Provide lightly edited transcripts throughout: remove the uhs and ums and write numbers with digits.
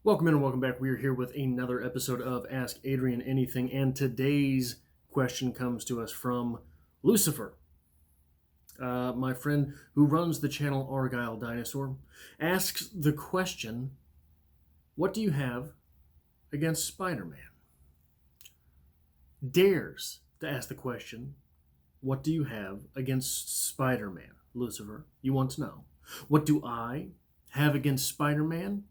Welcome in and welcome back. We are here with another episode of Ask Adrian Anything, and today's question comes to us from Lucifer. My friend who runs the channel Argyle Dinosaur asks the question, what do you have against Spiderman? Dares to ask the question, what do you have against Spiderman? Lucifer, you want to know. What do I have against Spiderman?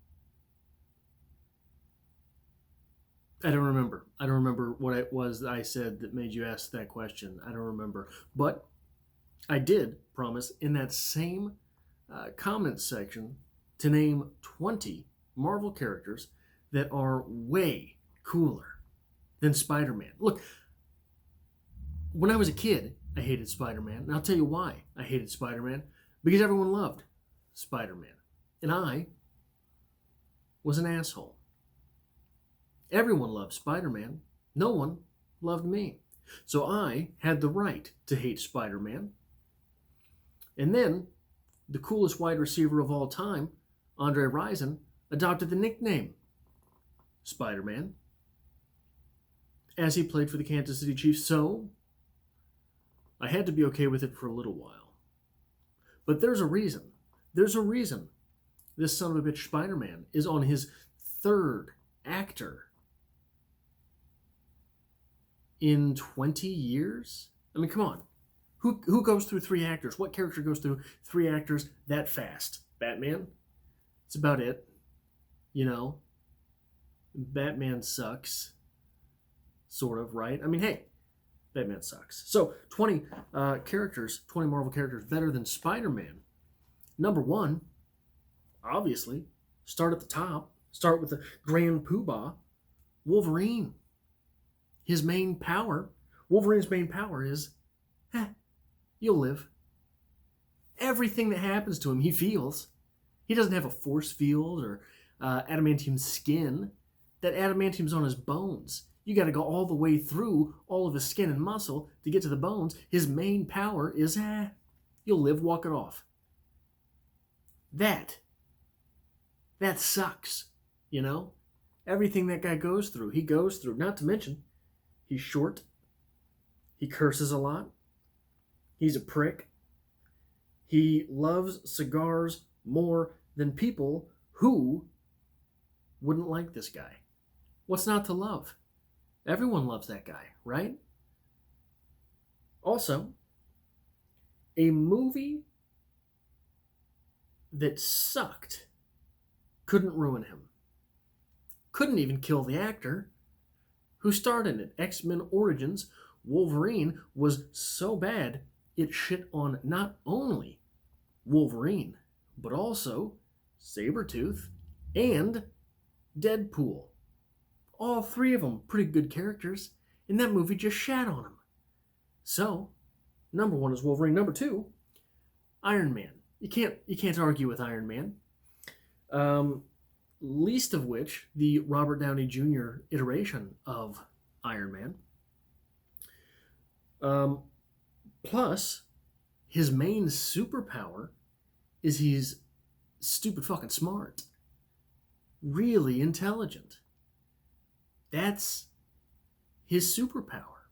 I don't remember. I don't remember what it was that I said that made you ask that question. I don't remember. But I did promise in that same comment section to name 20 Marvel characters that are way cooler than Spider-Man. Look, when I was a kid, I hated Spider-Man. And I'll tell you why I hated Spider-Man. Because everyone loved Spider-Man. And I was an asshole. Everyone loved Spider-Man. No one loved me. So I had the right to hate Spider-Man. And then, the coolest wide receiver of all time, Andre Rison, adopted the nickname Spider-Man as he played for the Kansas City Chiefs. So, I had to be okay with it for a little while. But there's a reason. There's a reason this son of a bitch Spider-Man is on his third actor in 20 years? I mean, come on. Who goes through three actors? What character goes through three actors that fast? Batman? It's about it. You know? Batman sucks. Sort of, right? I mean, hey, Batman sucks. So, 20 characters, 20 Marvel characters better than Spider-Man. Number one, obviously, start at the top. Start with the Grand Poobah, Wolverine. His main power, Wolverine's main power is, you'll live. Everything that happens to him, he feels. He doesn't have a force field or adamantium skin. That adamantium's on his bones. You got to go all the way through all of his skin and muscle to get to the bones. His main power is, you'll live, walk it off. That sucks, you know? Everything that guy goes through, he goes through. Not to mention, he's short. He curses a lot. He's a prick. He loves cigars more than people who wouldn't like this guy. What's not to love? Everyone loves that guy, right? Also, a movie that sucked couldn't ruin him. Couldn't even kill the actor who starred in it. X-Men Origins, Wolverine was so bad it shit on not only Wolverine, but also Sabretooth and Deadpool. All three of them pretty good characters, and that movie just shat on them. So, number one is Wolverine. Number two, Iron Man. You can't argue with Iron Man. Least of which the Robert Downey Jr. iteration of Iron Man. Plus, his main superpower is he's stupid fucking smart. Really intelligent. That's his superpower.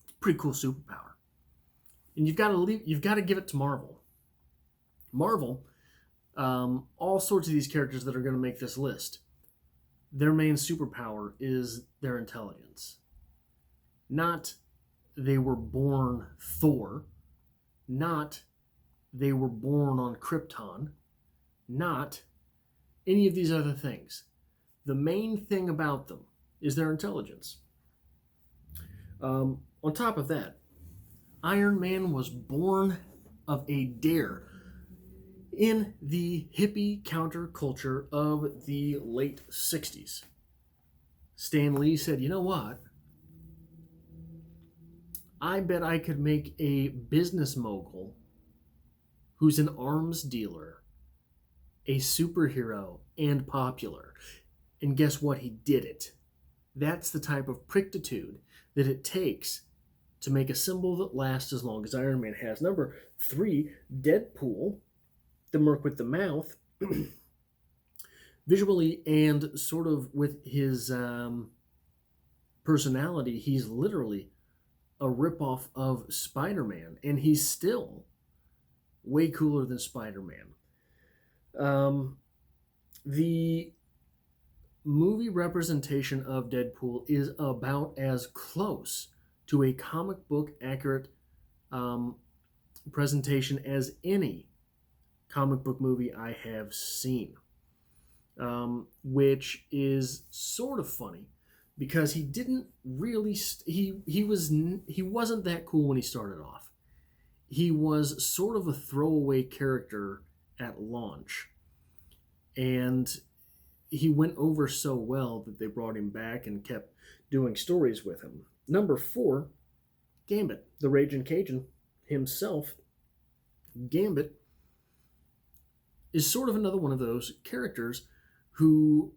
It's a pretty cool superpower. And you've got to give it to Marvel. Marvel, all sorts of these characters that are going to make this list, their main superpower is their intelligence. Not they were born Thor, not they were born on Krypton, not any of these other things. The main thing about them is their intelligence. On top of that, Iron Man was born of a dare in the hippie counterculture of the late 60s. Stan Lee said, you know what? I bet I could make a business mogul who's an arms dealer, a superhero, and popular. And guess what? He did it. That's the type of prictitude that it takes to make a symbol that lasts as long as Iron Man has. Number three, Deadpool, the merc with the mouth. visually and sort of with his personality. He's literally a ripoff of Spider-Man, and he's still way cooler than Spider-Man. Um, the movie representation of Deadpool is about as close to a comic book accurate um, presentation as any comic book movie I have seen, which is sort of funny because he didn't really he wasn't that cool when he started off. He was sort of a throwaway character at launch, and he went over so well that they brought him back and kept doing stories with him. Number 4, Gambit, the Raging Cajun himself. Gambit is sort of another one of those characters who,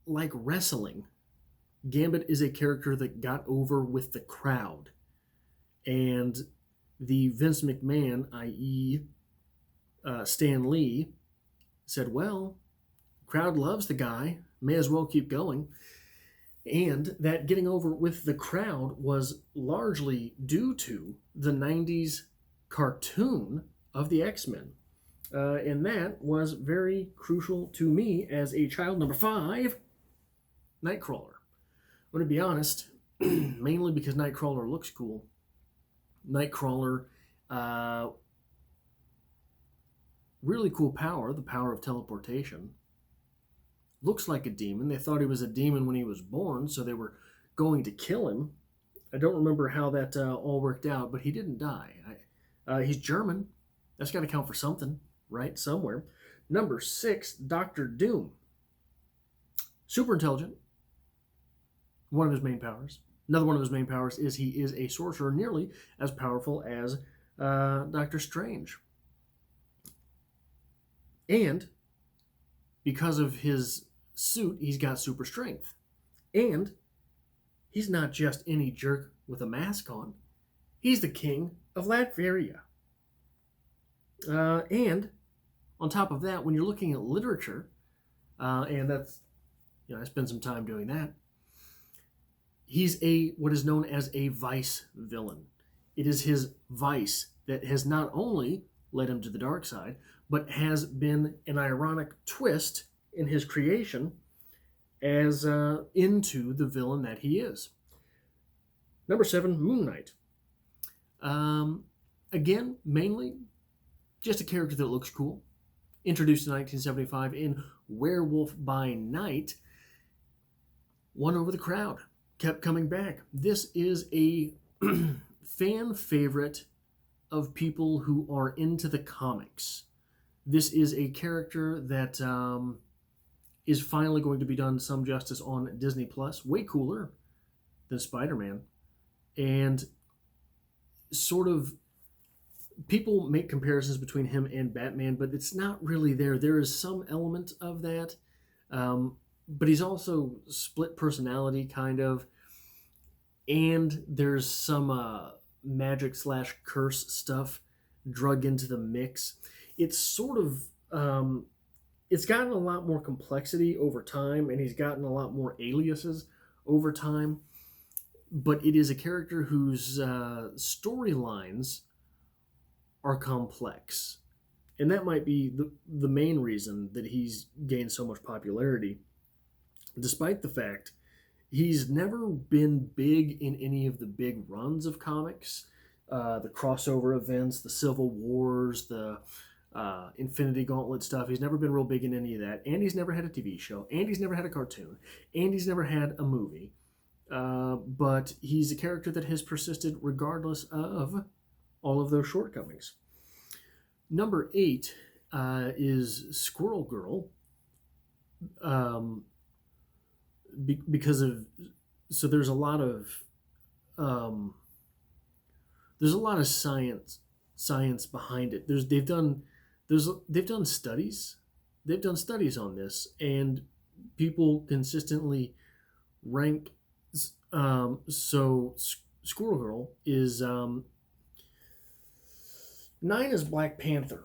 like wrestling, Gambit is a character that got over with the crowd. And the Vince McMahon, i.e., Stan Lee, said, well, crowd loves the guy, may as well keep going. And that getting over with the crowd was largely due to the 90s cartoon of the X-Men. And that was very crucial to me as a child. Number 5, Nightcrawler. I'm going to be honest, mainly because Nightcrawler looks cool. Nightcrawler, really cool power, the power of teleportation. Looks like a demon. They thought he was a demon when he was born, so they were going to kill him. I don't remember how that all worked out, but he didn't die. He's German. That's got to count for something, right? Somewhere. Number 6, Doctor Doom. Super intelligent. One of his main powers. Another one of his main powers is he is a sorcerer nearly as powerful as Doctor Strange. And because of his suit, he's got super strength. And he's not just any jerk with a mask on. He's the king of Latveria. And on top of that, when you're looking at literature, and that's, I spent some time doing that, he's what is known as a vice villain. It is his vice that has not only led him to the dark side, but has been an ironic twist in his creation as into the villain that he is. Number 7, Moon Knight. Again, mainly just a character that looks cool. Introduced in 1975 in Werewolf by Night. Won over the crowd. Kept coming back. This is a fan favorite of people who are into the comics. This is a character that is finally going to be done some justice on Disney Plus. Way cooler than Spider-Man. And sort of, people make comparisons between him and Batman, but it's not really there. There is some element of that. But he's also split personality, kind of. And there's some magic / curse stuff drug into the mix. It's sort of, it's gotten a lot more complexity over time, and he's gotten a lot more aliases over time. But it is a character whose storylines are complex. And that might be the main reason that he's gained so much popularity, despite the fact he's never been big in any of the big runs of comics, the crossover events, the Civil Wars, the Infinity Gauntlet stuff. He's never been real big in any of that, and he's never had a TV show, and he's never had a cartoon, and he's never had a movie. But he's a character that has persisted regardless of all of those shortcomings. Number 8 is Squirrel Girl. Because of, so there's a lot of science behind it. They've done studies on this, and people consistently rank. So Squirrel Girl is 9 is Black Panther,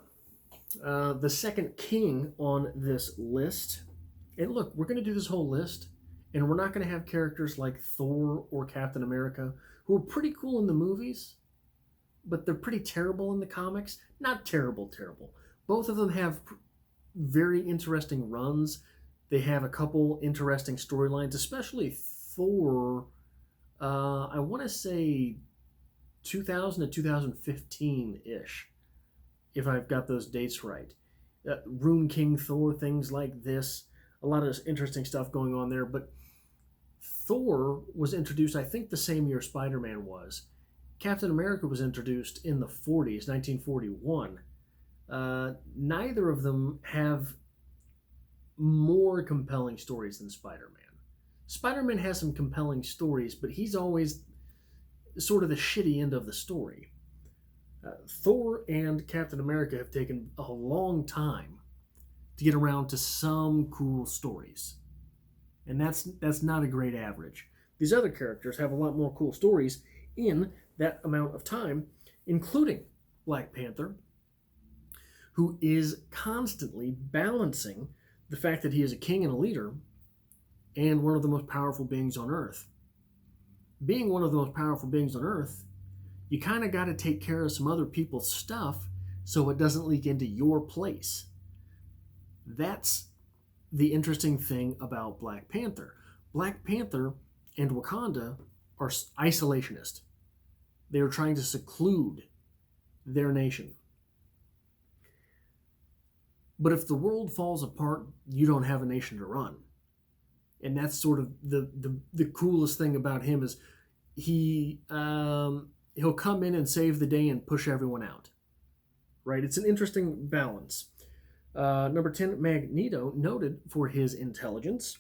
The second king on this list, and look, we're going to do this whole list, and we're not going to have characters like Thor or Captain America, who are pretty cool in the movies, but they're pretty terrible in the comics. Not terrible, terrible. Both of them have very interesting runs. They have a couple interesting storylines, especially Thor. I want to say 2000 to 2015 ish, if I've got those dates right. Rune King Thor, things like this. A lot of interesting stuff going on there. But Thor was introduced, I think, the same year Spider-Man was. Captain America was introduced in the 40s, 1941. Neither of them have more compelling stories than Spider-Man. Spider-Man has some compelling stories, but he's always sort of the shitty end of the story. Thor and Captain America have taken a long time to get around to some cool stories. And that's not a great average. These other characters have a lot more cool stories in that amount of time, including Black Panther, who is constantly balancing the fact that he is a king and a leader and one of the most powerful beings on Earth. Being one of the most powerful beings on Earth, you kind of got to take care of some other people's stuff so it doesn't leak into your place. That's the interesting thing about Black Panther. Black Panther and Wakanda are isolationist. They are trying to seclude their nation. But if the world falls apart, you don't have a nation to run. And that's sort of the coolest thing about him is he'll come in and save the day and push everyone out. Right? It's an interesting balance. Number 10, Magneto, noted for his intelligence.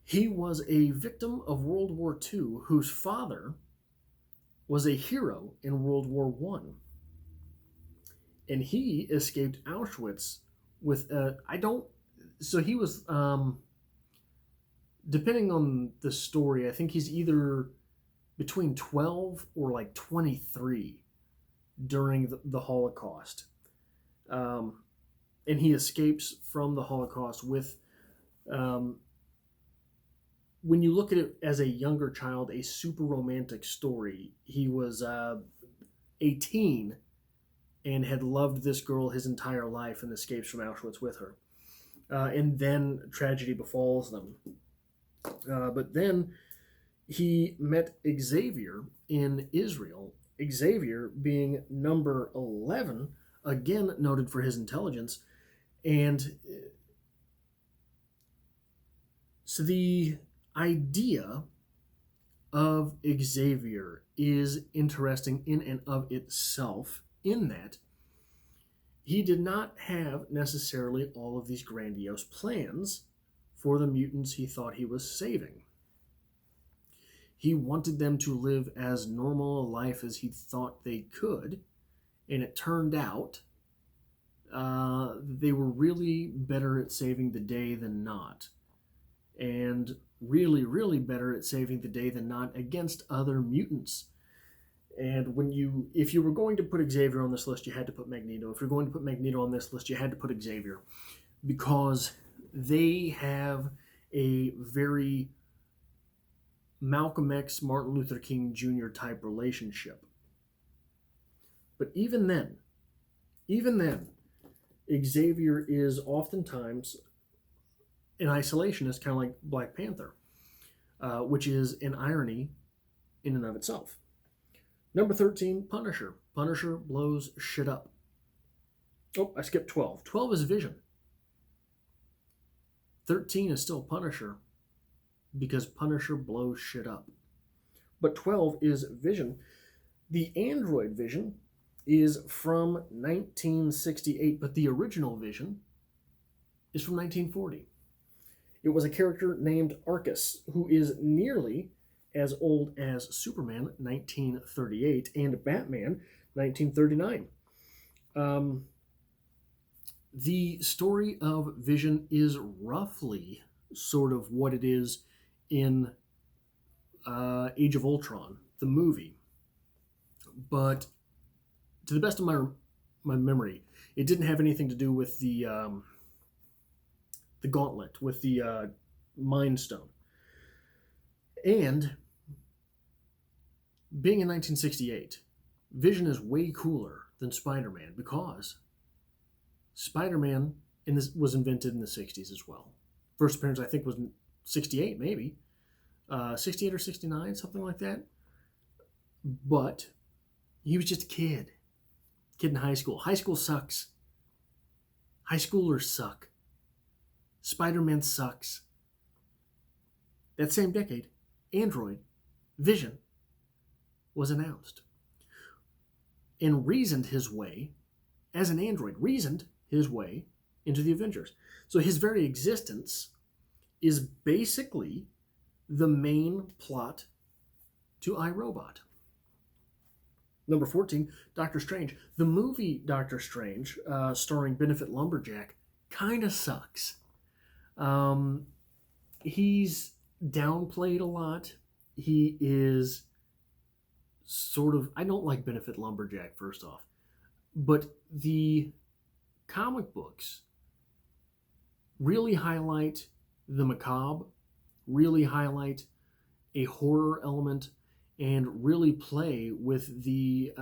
He was a victim of World War II whose father was a hero in World War I. And he escaped Auschwitz with so he was, depending on the story, I think he's either between 12 or like 23 during the Holocaust. And he escapes from the Holocaust with, when you look at it as a younger child, a super romantic story. He was a teen and had loved this girl his entire life and escapes from Auschwitz with her. And then tragedy befalls them. But then he met Xavier in Israel. Xavier being number 11, again noted for his intelligence. And so the idea of Xavier is interesting in and of itself, in that he did not have necessarily all of these grandiose plans for the mutants he thought he was saving. He wanted them to live as normal a life as he thought they could, and it turned out they were really better at saving the day than not, and really, really better at saving the day than not against other mutants. And if you were going to put Xavier on this list, you had to put Magneto. If you're going to put Magneto on this list, you had to put Xavier, because they have a very Malcolm X, Martin Luther King Jr. type relationship. But even then, Xavier is oftentimes an isolationist, kind of like Black Panther, which is an irony in and of itself. Number 13, Punisher. Punisher blows shit up. Oh, I skipped 12. 12 is Vision. 13 is still Punisher, because Punisher blows shit up. But 12 is Vision. The android Vision is from 1968, but the original Vision is from 1940. It was a character named Arcus, who is nearly as old as Superman, 1938, and Batman, 1939. The story of Vision is roughly sort of what it is in Age of Ultron, the movie. But to the best of my memory, It didn't have anything to do with the gauntlet, with the Mind Stone. And being in 1968, Vision is way cooler than Spider-Man because Spider-Man was invented in the 60s as well. First appearance, I think, was in 68, maybe. 68 or 69, something like that. But he was just a kid. Kid in high school. High school sucks. High schoolers suck. Spider-Man sucks. That same decade, Android, Vision, was announced. And reasoned his way, as an android, reasoned his way into the Avengers. So his very existence is basically the main plot to iRobot. Number 14, Doctor Strange. The movie Doctor Strange, starring Benefit Lumberjack, kind of sucks. He's downplayed a lot. He is sort of... I don't like Benefit Lumberjack, first off. But the comic books really highlight the macabre, really highlight a horror element, and really play with the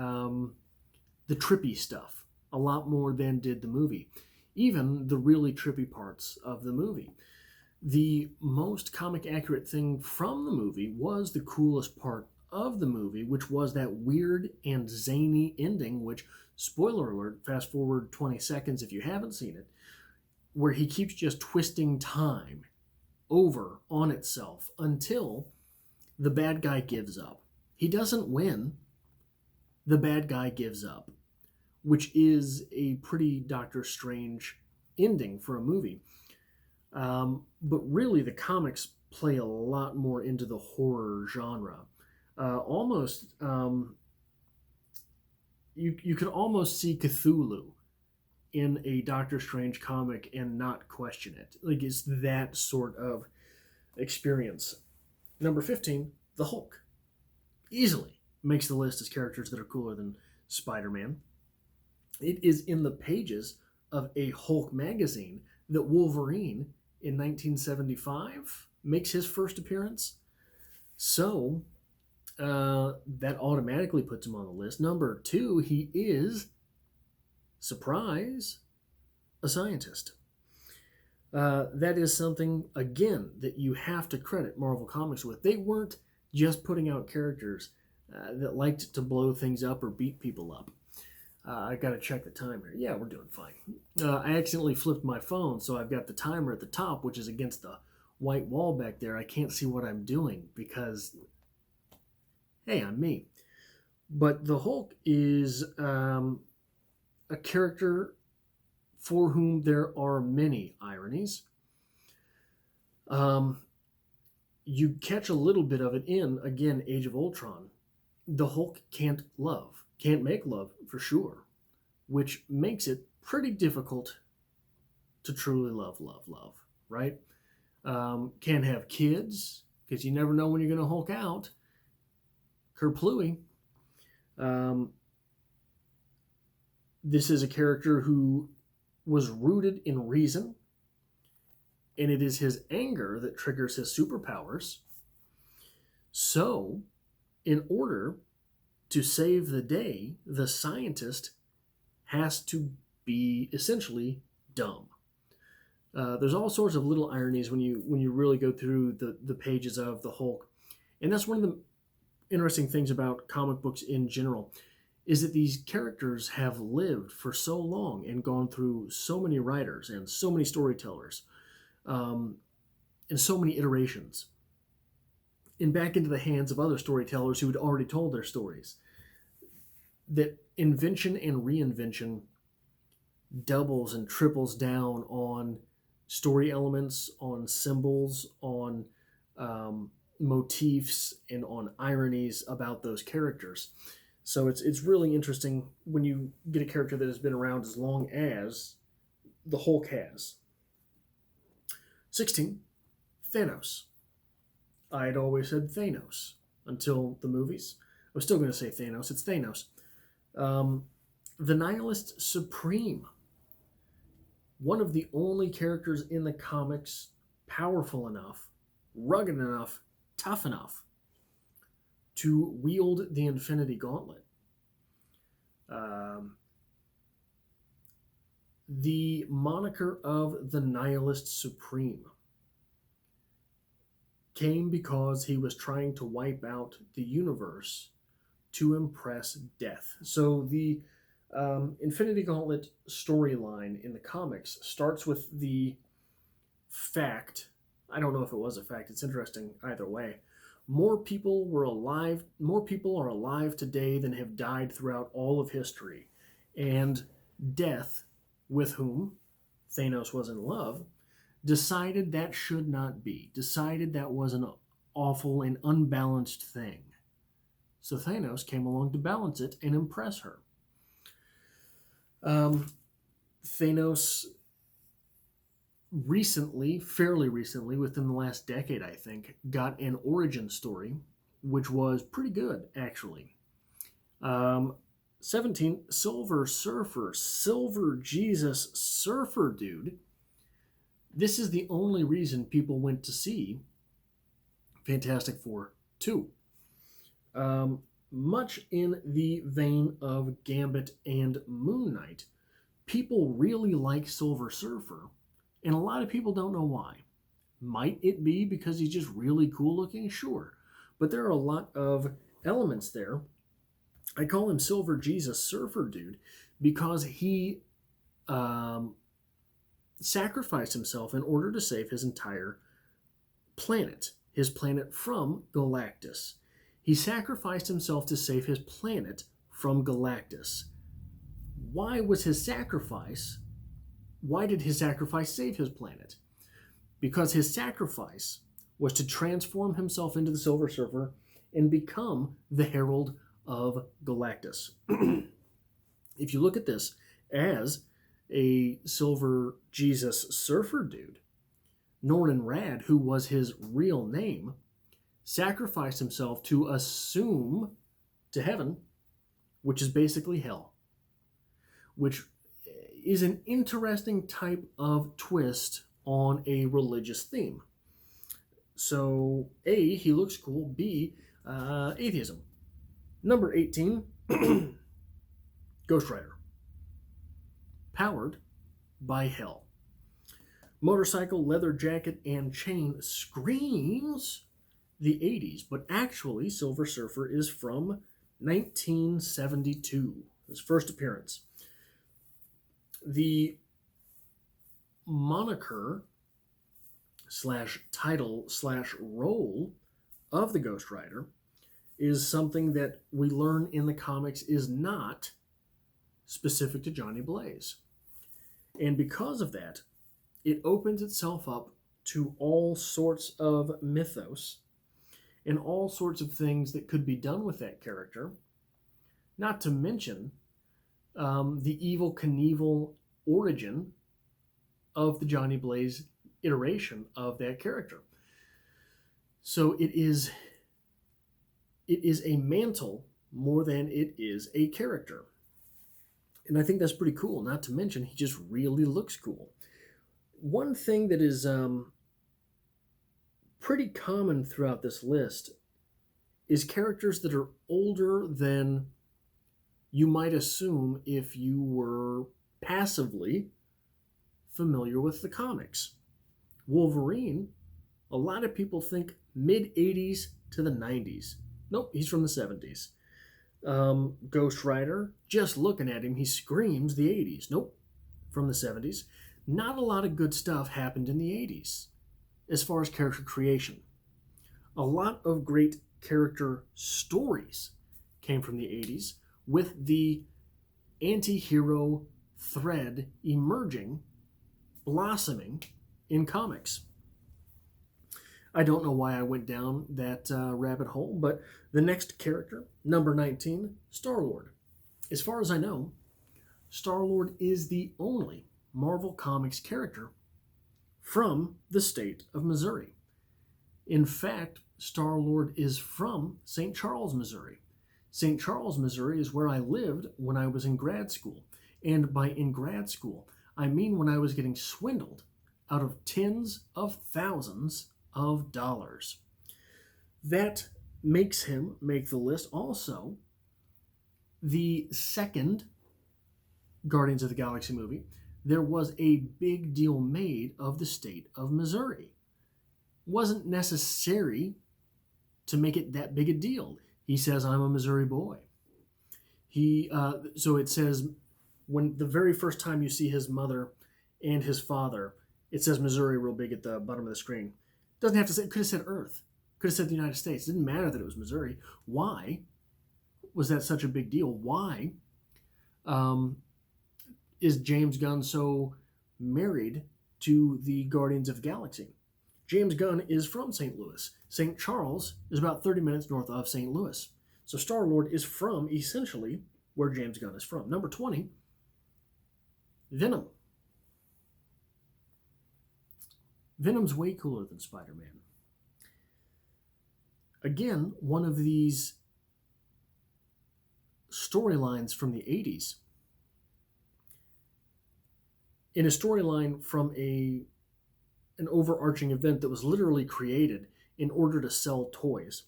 trippy stuff a lot more than did the movie. Even the really trippy parts of the movie. The most comic accurate thing from the movie was the coolest part of the movie, which was that weird and zany ending, which, spoiler alert, fast forward 20 seconds if you haven't seen it, where he keeps just twisting time over on itself until the bad guy gives up. He doesn't win. The bad guy gives up, which is a pretty Doctor Strange ending for a movie. But really, the comics play a lot more into the horror genre. You could almost see Cthulhu in a Doctor Strange comic and not question it. Like, it's that sort of experience. Number 15, the Hulk. Easily makes the list as characters that are cooler than Spider-Man. It is in the pages of a Hulk magazine that Wolverine in 1975 makes his first appearance. So that automatically puts him on the list. Number 2, he is, surprise, a scientist. That is something, again, that you have to credit Marvel Comics with. They weren't just putting out characters that liked to blow things up or beat people up. I got to check the timer. Yeah, we're doing fine. I accidentally flipped my phone, so I've got the timer at the top, which is against the white wall back there. I can't see what I'm doing because, hey, I'm me. But the Hulk is a character for whom there are many ironies. You catch a little bit of it in, again, Age of Ultron. The Hulk can't make love for sure, which makes it pretty difficult to truly love, right? Can't have kids, because you never know when you're going to Hulk out. Kerplooey. This is a character who was rooted in reason, and it is his anger that triggers his superpowers. So, in order to save the day, the scientist has to be essentially dumb. There's all sorts of little ironies when you really go through the pages of the Hulk. And that's one of the interesting things about comic books in general, is that these characters have lived for so long and gone through so many writers and so many storytellers, and so many iterations, and back into the hands of other storytellers who had already told their stories, that invention and reinvention doubles and triples down on story elements, on symbols, on motifs, and on ironies about those characters. So it's really interesting when you get a character that has been around as long as the Hulk has. 16, Thanos. I had always said Thanos until the movies. I was still going to say Thanos. It's Thanos. The Nihilist Supreme. one of the only characters in the comics powerful enough, rugged enough, tough enough to wield the Infinity Gauntlet. The moniker of the Nihilist Supreme came because he was trying to wipe out the universe to impress death. So the Infinity Gauntlet storyline in the comics starts with the fact, I don't know if it was a fact, it's interesting either way. More people are alive today than have died throughout all of history. And death, with whom Thanos was in love, decided that should not be, decided that was an awful and unbalanced thing. So Thanos came along to balance it and impress her. Thanos fairly recently, within the last decade, I think, got an origin story, which was pretty good, actually. 17, Silver Surfer, Silver Jesus Surfer Dude. This is the only reason people went to see Fantastic Four 2. Much in the vein of Gambit and Moon Knight, people really like Silver Surfer, and a lot of people don't know why. Might it be because he's just really cool looking? Sure. But there are a lot of elements there. I call him Silver Jesus Surfer Dude because he sacrificed himself in order to save his entire planet, his planet from Galactus. He sacrificed himself to save his planet from Galactus. Why was his sacrifice? Why did his sacrifice save his planet? Because his sacrifice was to transform himself into the Silver Surfer and become the Herald of Galactus. If you look at this as a Silver Jesus Surfer Dude, Norman Rad, who was his real name, sacrificed himself to assume to heaven, which is basically hell, which is an interesting type of twist on a religious theme. So, A, he looks cool. B, atheism. Number 18, Ghost Rider. Powered by hell. Motorcycle, leather jacket, and chain screams the 80s, but actually Silver Surfer is from 1972, his first appearance. The moniker / title / role of the Ghost Rider is something that we learn in the comics is not specific to Johnny Blaze. And because of that, it opens itself up to all sorts of mythos and all sorts of things that could be done with that character, not to mention the Evel Knievel origin of the Johnny Blaze iteration of that character. So it is a mantle more than it is a character. And I think that's pretty cool, not to mention he just really looks cool. One thing that is pretty common throughout this list is characters that are older than you might assume if you were passively familiar with the comics. Wolverine, a lot of people think mid-80s to the 90s. Nope, he's from the 70s. Ghost Rider, just looking at him, he screams the 80s. Nope, from the 70s. Not a lot of good stuff happened in the 80s as far as character creation. A lot of great character stories came from the 80s, with the anti-hero thread emerging, blossoming in comics. I don't know why I went down that rabbit hole, but the next character, number 19, Star-Lord. As far as I know, Star-Lord is the only Marvel Comics character from the state of Missouri. In fact, Star-Lord is from St. Charles, Missouri. St. Charles, Missouri is where I lived when I was in grad school. And by in grad school, I mean when I was getting swindled out of tens of thousands of dollars. That makes him make the list. Also, the second Guardians of the Galaxy movie, there was a big deal made of the state of Missouri. Wasn't necessary to make it that big a deal. He says, I'm a Missouri boy. So it says, when the very first time you see his mother and his father, it says Missouri real big at the bottom of the screen. Doesn't have to say, it could have said Earth. Could have said the United States. It didn't matter that it was Missouri. Why was that such a big deal? Why is James Gunn so married to the Guardians of the Galaxy? James Gunn is from St. Louis. St. Charles is about 30 minutes north of St. Louis. So Star-Lord is from, essentially, where James Gunn is from. Number 20, Venom. Venom's way cooler than Spider-Man. Again, one of these storylines from the 80s. In a storyline from an overarching event that was literally created in order to sell toys.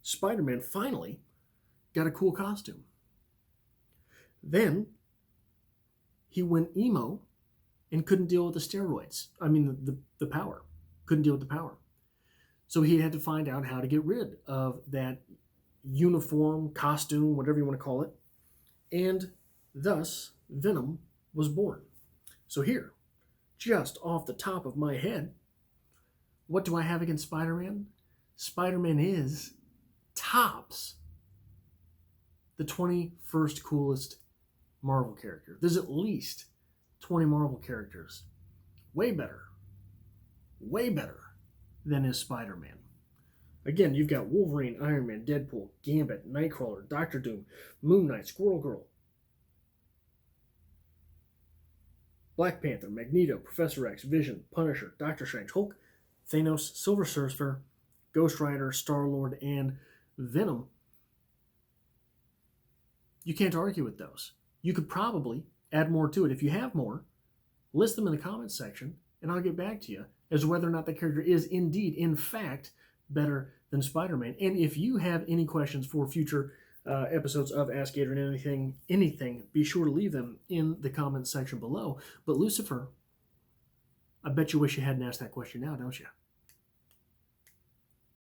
Spider-Man finally got a cool costume. Then he went emo and couldn't deal with the steroids. I mean, the power. Couldn't deal with the power. So he had to find out how to get rid of that uniform, costume, whatever you want to call it. And thus, Venom was born. So here, just off the top of my head, what do I have against Spider-Man? Spider-Man is tops the 21st coolest Marvel character. There's at least 20 Marvel characters way better than is Spider-Man. Again, you've got Wolverine, Iron Man, Deadpool, Gambit, Nightcrawler, Doctor Doom, Moon Knight, Squirrel Girl, Black Panther, Magneto, Professor X, Vision, Punisher, Doctor Strange, Hulk, Thanos, Silver Surfer, Ghost Rider, Star-Lord, and Venom. You can't argue with those. You could probably add more to it. If you have more, list them in the comments section, and I'll get back to you as to whether or not the character is indeed, in fact, better than Spider-Man. And if you have any questions for future episodes of Ask Adrian, anything, be sure to leave them in the comments section below. But Lucifer, I bet you wish you hadn't asked that question now, don't you?